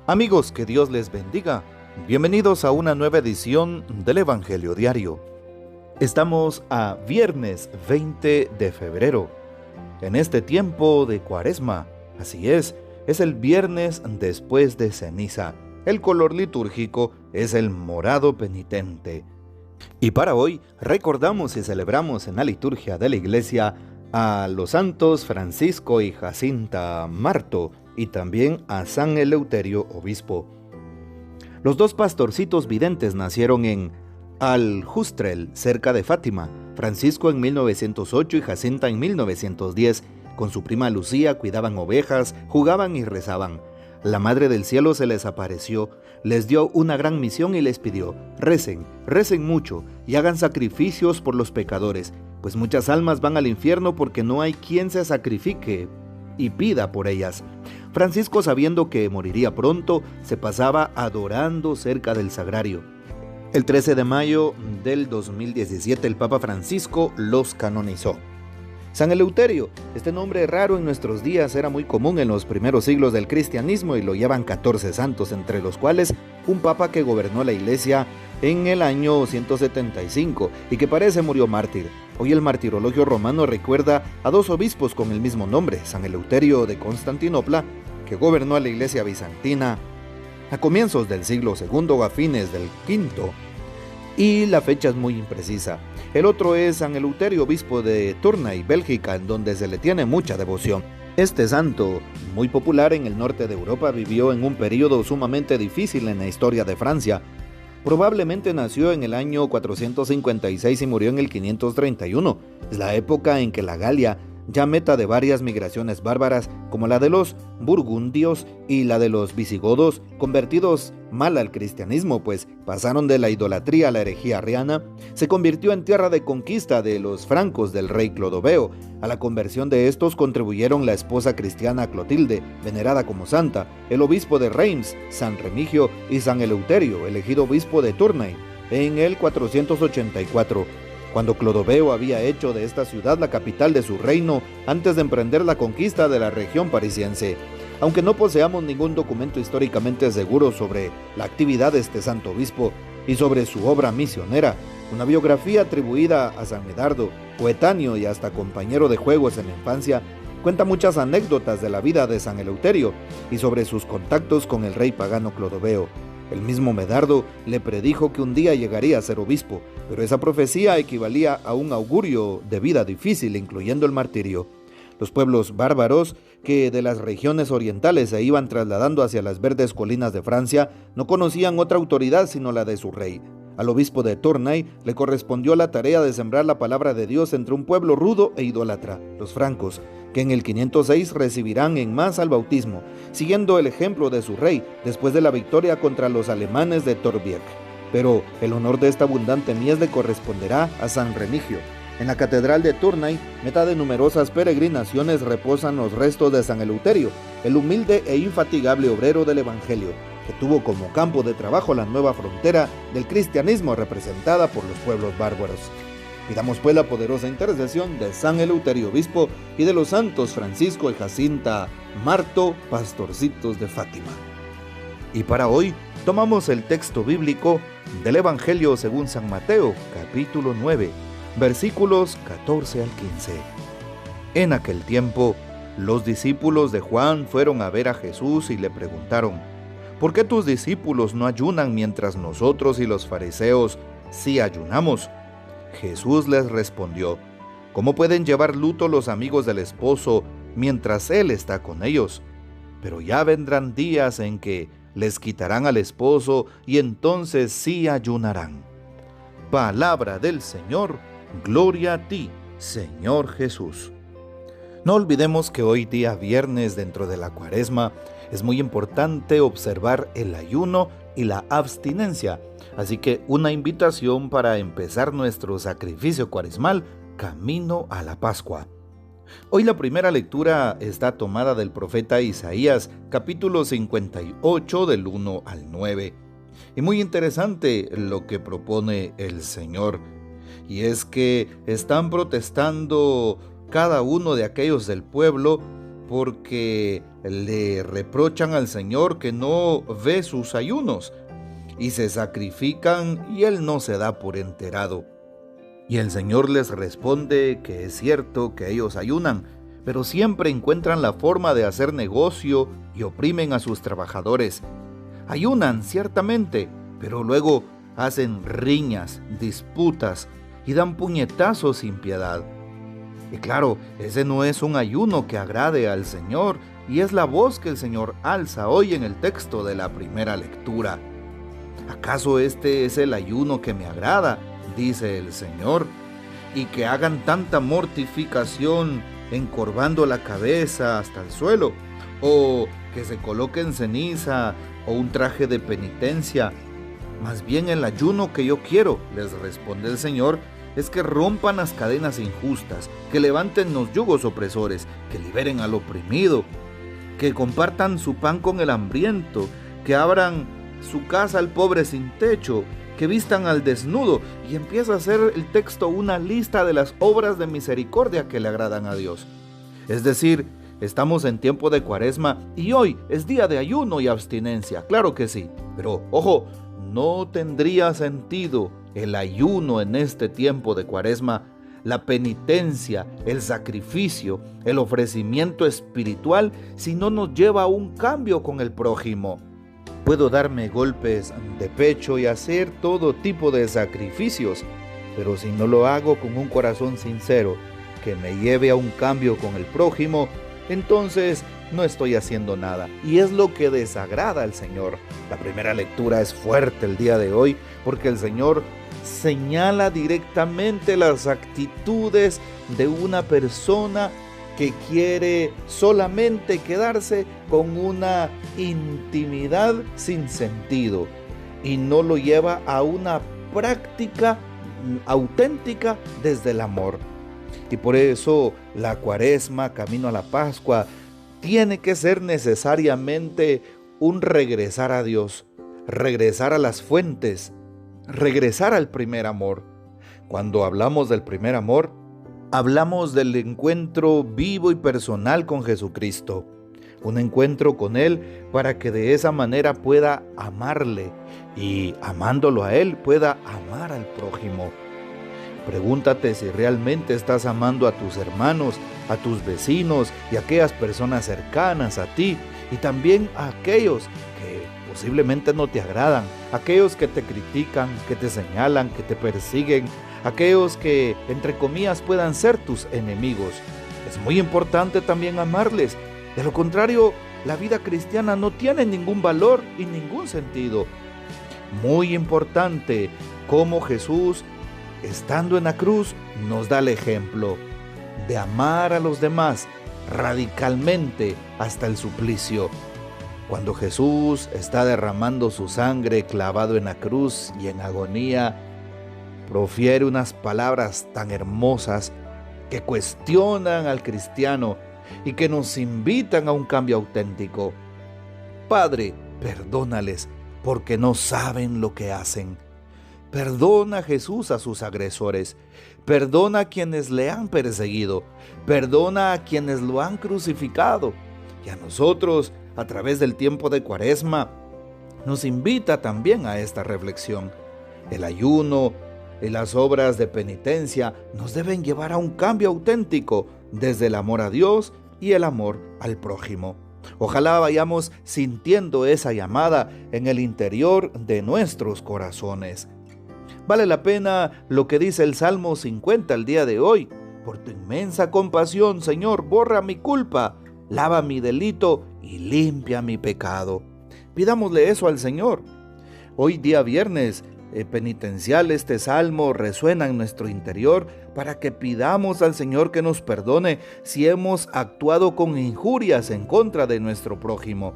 Amigos, que Dios les bendiga. Bienvenidos a una nueva edición del Evangelio Diario. Estamos a viernes 20 de febrero, en este tiempo de Cuaresma. Así es el viernes después de ceniza. El color litúrgico es el morado penitente. Y para hoy recordamos y celebramos en la liturgia de la iglesia a los santos Francisco y Jacinta Marto y también a San Eleuterio, obispo. Los dos pastorcitos videntes nacieron en Al-Justrel, cerca de Fátima, Francisco en 1908 y Jacinta en 1910. Con su prima Lucía cuidaban ovejas, jugaban y rezaban. La Madre del Cielo se les apareció, les dio una gran misión y les pidió: recen mucho y hagan sacrificios por los pecadores, pues muchas almas van al infierno porque no hay quien se sacrifique y pida por ellas. Francisco, sabiendo que moriría pronto, se pasaba adorando cerca del sagrario. El 13 de mayo del 2017 el Papa Francisco los canonizó. San Eleuterio, este nombre raro en nuestros días, era muy común en los primeros siglos del cristianismo y lo llevan 14 santos, entre los cuales un papa que gobernó la iglesia en el año 175 y que parece murió mártir. Hoy el martirologio romano recuerda a dos obispos con el mismo nombre: San Eleuterio de Constantinopla, que gobernó a la iglesia bizantina a comienzos del siglo II o a fines del V, y la fecha es muy imprecisa. El otro es San Eleuterio, obispo de Tournai, Bélgica, en donde se le tiene mucha devoción. Este santo, muy popular en el norte de Europa, vivió en un periodo sumamente difícil en la historia de Francia. Probablemente nació en el año 456 y murió en el 531. Es la época en que la Galia, ya meta de varias migraciones bárbaras como la de los burgundios y la de los visigodos, convertidos mal al cristianismo, pues pasaron de la idolatría a la herejía arriana, se convirtió en tierra de conquista de los francos del rey Clodoveo. A la conversión de estos contribuyeron la esposa cristiana Clotilde, venerada como santa, el obispo de Reims, San Remigio, y San Eleuterio, elegido obispo de Tournai en el 484. Cuando Clodoveo había hecho de esta ciudad la capital de su reino antes de emprender la conquista de la región parisiense. Aunque no poseamos ningún documento históricamente seguro sobre la actividad de este santo obispo y sobre su obra misionera, una biografía atribuida a San Medardo, coetáneo y hasta compañero de juegos en la infancia, cuenta muchas anécdotas de la vida de San Eleuterio y sobre sus contactos con el rey pagano Clodoveo. El mismo Medardo le predijo que un día llegaría a ser obispo, pero esa profecía equivalía a un augurio de vida difícil, incluyendo el martirio. Los pueblos bárbaros que de las regiones orientales se iban trasladando hacia las verdes colinas de Francia no conocían otra autoridad sino la de su rey. Al obispo de Tournai le correspondió la tarea de sembrar la palabra de Dios entre un pueblo rudo e idólatra, los francos, que en el 506 recibirán en masa el bautismo, siguiendo el ejemplo de su rey después de la victoria contra los alemanes de Torbjörn. Pero el honor de esta abundante mies le corresponderá a San Remigio. En la catedral de Tournai, meta de numerosas peregrinaciones, reposan los restos de San Eleuterio, el humilde e infatigable obrero del Evangelio, que tuvo como campo de trabajo la nueva frontera del cristianismo representada por los pueblos bárbaros. Pidamos pues la poderosa intercesión de San Eleuterio, obispo, y de los santos Francisco y Jacinta Marto, pastorcitos de Fátima. Y para hoy tomamos el texto bíblico del Evangelio según San Mateo, capítulo 9, versículos 14 al 15. En aquel tiempo, los discípulos de Juan fueron a ver a Jesús y le preguntaron: ¿por qué tus discípulos no ayunan mientras nosotros y los fariseos sí ayunamos? Jesús les respondió: ¿cómo pueden llevar luto los amigos del esposo mientras él está con ellos? Pero ya vendrán días en que les quitarán al esposo y entonces sí ayunarán. Palabra del Señor, gloria a ti, Señor Jesús. No olvidemos que hoy día viernes dentro de la Cuaresma es muy importante observar el ayuno y la abstinencia. Así que una invitación para empezar nuestro sacrificio cuaresmal camino a la Pascua. Hoy la primera lectura está tomada del profeta Isaías, capítulo 58, del 1 al 9. Y muy interesante lo que propone el Señor. Y es que están protestando cada uno de aquellos del pueblo porque le reprochan al Señor que no ve sus ayunos y se sacrifican y Él no se da por enterado. Y el Señor les responde que es cierto que ellos ayunan, pero siempre encuentran la forma de hacer negocio y oprimen a sus trabajadores. Ayunan, ciertamente, pero luego hacen riñas, disputas y dan puñetazos sin piedad. Y claro, ese no es un ayuno que agrade al Señor, y es la voz que el Señor alza hoy en el texto de la primera lectura. ¿Acaso este es el ayuno que me agrada?, dice el Señor, y que hagan tanta mortificación encorvando la cabeza hasta el suelo, o que se coloquen ceniza o un traje de penitencia. Más bien el ayuno que yo quiero, les responde el Señor, es que rompan las cadenas injustas, que levanten los yugos opresores, que liberen al oprimido, que compartan su pan con el hambriento, que abran su casa al pobre sin techo, que vistan al desnudo. Y empieza a hacer el texto una lista de las obras de misericordia que le agradan a Dios. Es decir, estamos en tiempo de Cuaresma y hoy es día de ayuno y abstinencia, claro que sí, pero ojo, no tendría sentido el ayuno en este tiempo de Cuaresma, la penitencia, el sacrificio, el ofrecimiento espiritual, si no nos lleva a un cambio con el prójimo. Puedo darme golpes de pecho y hacer todo tipo de sacrificios, pero si no lo hago con un corazón sincero que me lleve a un cambio con el prójimo, entonces no estoy haciendo nada. Y es lo que desagrada al Señor. La primera lectura es fuerte el día de hoy porque el Señor señala directamente las actitudes de una persona que quiere solamente quedarse con una intimidad sin sentido y no lo lleva a una práctica auténtica desde el amor. Y por eso la Cuaresma, camino a la Pascua, tiene que ser necesariamente un regresar a Dios, regresar a las fuentes, regresar al primer amor. Cuando hablamos del primer amor, hablamos del encuentro vivo y personal con Jesucristo. Un encuentro con Él para que de esa manera pueda amarle y amándolo a Él pueda amar al prójimo. Pregúntate si realmente estás amando a tus hermanos, a tus vecinos y a aquellas personas cercanas a ti y también a aquellos que posiblemente no te agradan, aquellos que te critican, que te señalan, que te persiguen, aquellos que entre comillas puedan ser tus enemigos. Es muy importante también amarles. De lo contrario, la vida cristiana no tiene ningún valor y ningún sentido. Muy importante cómo Jesús, estando en la cruz, nos da el ejemplo de amar a los demás radicalmente hasta el suplicio. Cuando Jesús está derramando su sangre clavado en la cruz y en agonía, profiere unas palabras tan hermosas que cuestionan al cristiano y que nos invitan a un cambio auténtico. Padre, perdónales porque no saben lo que hacen. Perdona, Jesús, a sus agresores. Perdona a quienes le han perseguido. Perdona a quienes lo han crucificado. Y a nosotros, a través del tiempo de Cuaresma, nos invita también a esta reflexión. El ayuno y las obras de penitencia nos deben llevar a un cambio auténtico desde el amor a Dios y el amor al prójimo. Ojalá vayamos sintiendo esa llamada en el interior de nuestros corazones. Vale la pena lo que dice el Salmo 50 el día de hoy. Por tu inmensa compasión, Señor, borra mi culpa, lava mi delito y limpia mi pecado. Pidámosle eso al Señor. Hoy día viernes penitencial, este salmo resuena en nuestro interior para que pidamos al Señor que nos perdone si hemos actuado con injurias en contra de nuestro prójimo.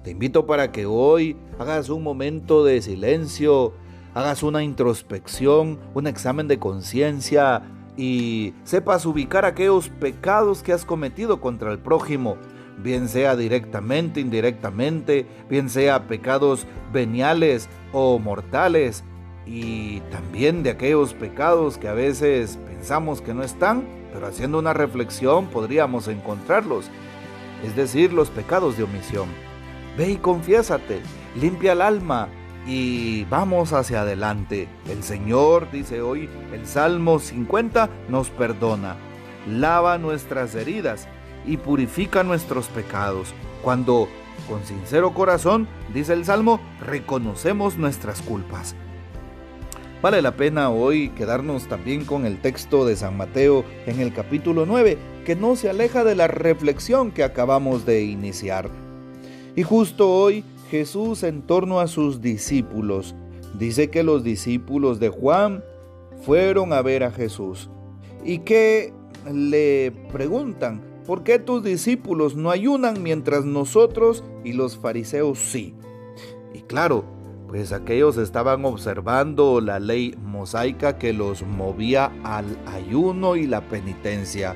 Te invito para que hoy hagas un momento de silencio, hagas una introspección, un examen de conciencia y sepas ubicar aquellos pecados que has cometido contra el prójimo, bien sea directamente, indirectamente, bien sea pecados veniales o mortales, y también de aquellos pecados que a veces pensamos que no están, pero haciendo una reflexión podríamos encontrarlos. es decir, los pecados de omisión. Ve y confiésate, limpia el alma y vamos hacia adelante. El Señor, dice hoy el Salmo 50, nos perdona, lava nuestras heridas y purifica nuestros pecados. Cuando, con sincero corazón, dice el Salmo, reconocemos nuestras culpas. Vale la pena hoy quedarnos también con el texto de San Mateo en el capítulo 9, que no se aleja de la reflexión que acabamos de iniciar. Y justo hoy Jesús, en torno a sus discípulos, dice que los discípulos de Juan fueron a ver a Jesús y que le preguntan: ¿por qué tus discípulos no ayunan mientras nosotros y los fariseos sí? Y claro, pues aquellos estaban observando la ley mosaica que los movía al ayuno y la penitencia.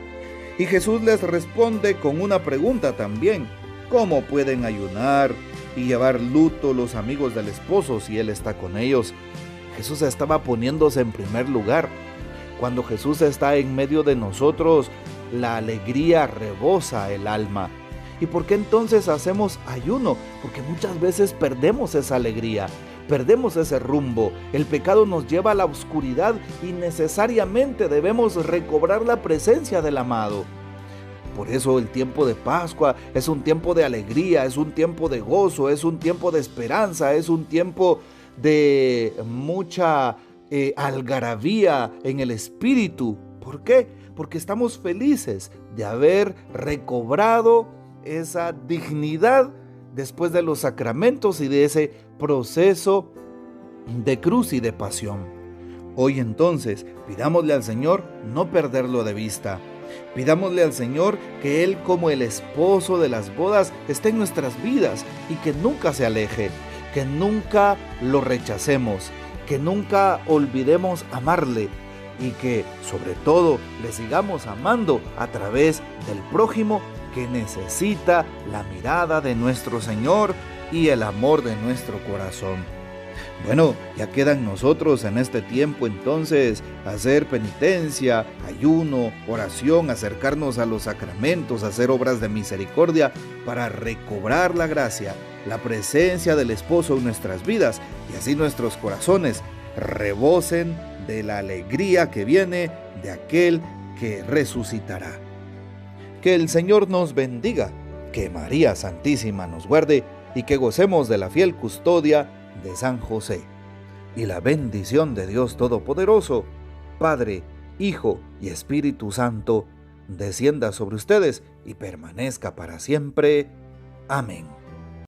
Y Jesús les responde con una pregunta también: ¿cómo pueden ayunar y llevar luto los amigos del esposo si él está con ellos? Jesús estaba poniéndose en primer lugar. Cuando Jesús está en medio de nosotros, la alegría rebosa el alma. ¿Y por qué entonces hacemos ayuno? Porque muchas veces perdemos esa alegría, perdemos ese rumbo. El pecado nos lleva a la oscuridad y necesariamente debemos recobrar la presencia del amado. Por eso el tiempo de Pascua es un tiempo de alegría, es un tiempo de gozo, es un tiempo de esperanza, es un tiempo de mucha algarabía en el espíritu. ¿Por qué? Porque estamos felices de haber recobrado esa dignidad después de los sacramentos y de ese proceso de cruz y de pasión. Hoy entonces pidámosle al Señor no perderlo de vista. Pidámosle al Señor que Él, como el esposo de las bodas, esté en nuestras vidas y que nunca se aleje, que nunca lo rechacemos, que nunca olvidemos amarle y que sobre todo le sigamos amando a través del prójimo que necesita la mirada de nuestro Señor y el amor de nuestro corazón. Bueno, ya queda en nosotros en este tiempo entonces hacer penitencia, ayuno, oración, acercarnos a los sacramentos, hacer obras de misericordia para recobrar la gracia, la presencia del esposo en nuestras vidas y así nuestros corazones rebosen de la alegría que viene de aquel que resucitará. Que el Señor nos bendiga, que María Santísima nos guarde y que gocemos de la fiel custodia de San José. Y la bendición de Dios Todopoderoso, Padre, Hijo y Espíritu Santo, descienda sobre ustedes y permanezca para siempre. Amén.